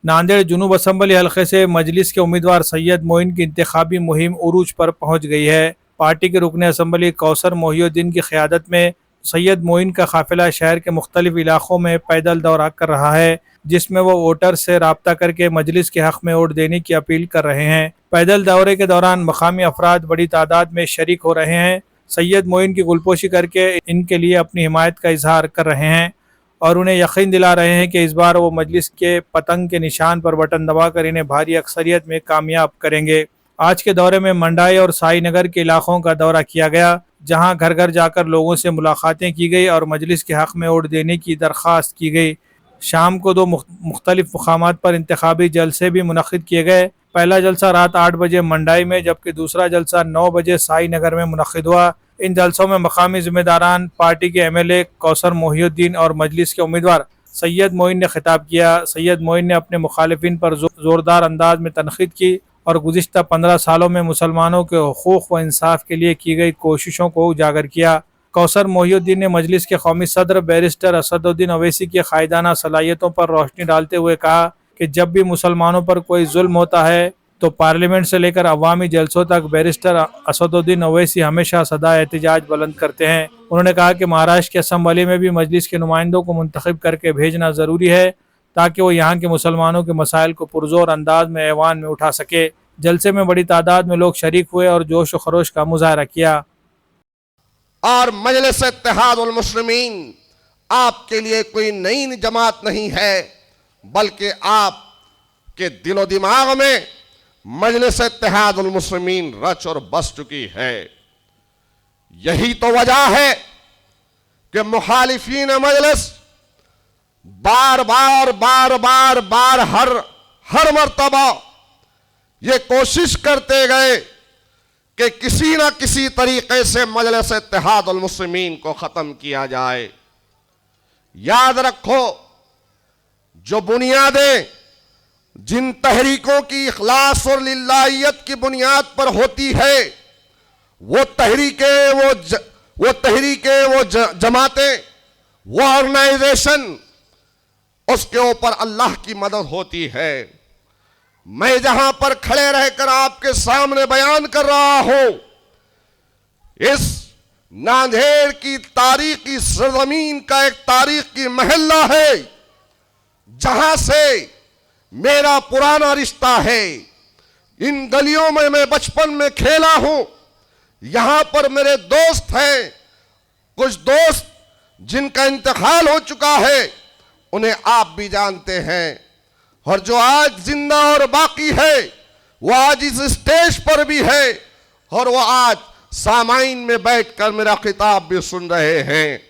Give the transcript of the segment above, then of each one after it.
Nanded जुनूब assembly हलके से मजलिस के उम्मीदवार सैयद मोइन की इंतखाबी मुहिम उरूज पर पहुंच गई है। पार्टी के रुकन असम्बली कौसर मोहिउद्दीन की क़यादत में सैयद मोइन का काफिला शहर के मुख्तलिफ इलाकों में पैदल दौरा कर रहा है, जिसमें वो वोटर से रब्ता करके मजलिस के हक़ में वोट देने की अपील कर रहे हैं। पैदल दौरे के दौरान मकामी अफराद बड़ी तादाद में शरीक हो रहे हैं। सैयद मोइन की गुलपोशी करके इनके लिए अपनी हिमायत का इजहार कर रहे हैं और उन्हें यकीन दिला रहे हैं कि इस बार वो मजलिस के पतंग के निशान पर बटन दबाकर इन्हें भारी अक्सरियत में कामयाब करेंगे। आज के दौरे में मंडाई और साई नगर के इलाकों का दौरा किया गया, जहां घर घर जाकर लोगों से मुलाकातें की गई और मजलिस के हक़ में वोट देने की दरख्वास्त की गई। शाम को दो मुख्तलिफ मकामात पर इंतखाबी जलसे भी मुनक़िद किए गए। पहला जलसा रात 8 बजे मंडाई में, जबकि दूसरा जलसा 9 बजे साई नगर में मुनक़िद हुआ। इन जलसों में मकामी जिम्मेदारान, पार्टी के MLA कौसर मोहिउद्दीन और मजलिस के उम्मीदवार सैयद मोइन ने खिताब किया। सैयद मोइन ने अपने मुखालिफिन पर ज़ोरदार अंदाज में तनक़ीद की और गुज़िश्ता 15 सालों में मुसलमानों के हुकूक़ व इंसाफ के लिए की गई कोशिशों को उजागर किया। कौसर मोहिउद्दीन ने मजलिस के कौमी सदर बैरिस्टर असदुद्दीन अवैसी की कायदाना सलाहियतों पर रोशनी डालते हुए कहा कि जब भी मुसलमानों पर कोई जुल्म होता है तो पार्लियामेंट से लेकर अवामी जलसों तक बैरिस्टर असदुद्दीन अवैसी हमेशा सदा एहतजाज बुलंद करते हैं। उन्होंने कहा कि महाराष्ट्र के असम्बली में भी मजलिस के नुमाइंदों को मुंतखब करके भेजना ज़रूरी है, ताकि वो यहाँ के मुसलमानों के मसाइल को पुरजोर अंदाज में ऐवान में उठा सके। जलसे में बड़ी तादाद में लोग शरीक हुए और जोश व खरोश का मुजाहरा किया। और मजलिस इत्तेहादुल मुस्लिमीन आपके लिए कोई नई जमात नहीं है, बल्कि आपके दिलो दिमाग में मजलिस इत्तेहादुल मुस्लिमीन रच और बस चुकी है। यही तो वजह है कि मुखालिफीन मजलिस बार बार हर मर्तबा ये कोशिश करते गए कि किसी ना किसी तरीके से मजलिस इत्तेहादुल मुस्लिमीन को ख़त्म किया जाए। याद रखो, जो बुनियादें जिन तहरीकों की इखलास और लिल्लाहियत की बुनियाद पर होती है, वो जमातें, वो ऑर्गेनाइजेशन, उसके ऊपर अल्लाह की मदद होती है। मैं जहां पर खड़े रहकर आपके सामने बयान कर रहा हूं, इस नांदेड़ की तारीखी सरजमीन का एक तारीखी महल्ला है, जहां से मेरा पुराना रिश्ता है। इन गलियों में मैं बचपन में खेला हूं। यहां पर मेरे दोस्त हैं, कुछ दोस्त जिनका इंतकाल हो चुका है, उन्हें आप भी जानते हैं, और जो आज जिंदा और बाकी है वो आज इस स्टेज पर भी है और वो आज सामाइन में बैठकर मेरा खिताब भी सुन रहे हैं।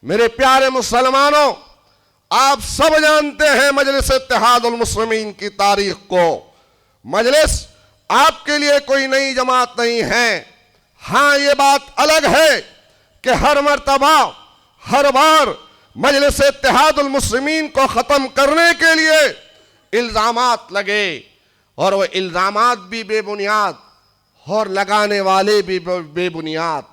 मेरे प्यारे मुसलमानों, आप सब जानते हैं मजलिस इत्तेहादुल मुस्लिमीन की तारीख को। मजलिस आपके लिए कोई नई जमात नहीं है। हाँ, ये बात अलग है कि हर मर्तबा, हर बार मजलिस इत्तेहादुल मुस्लिमीन को ख़त्म करने के लिए इल्ज़ामात लगे, और वो इल्ज़ामात भी बेबुनियाद और लगाने वाले भी बेबुनियाद।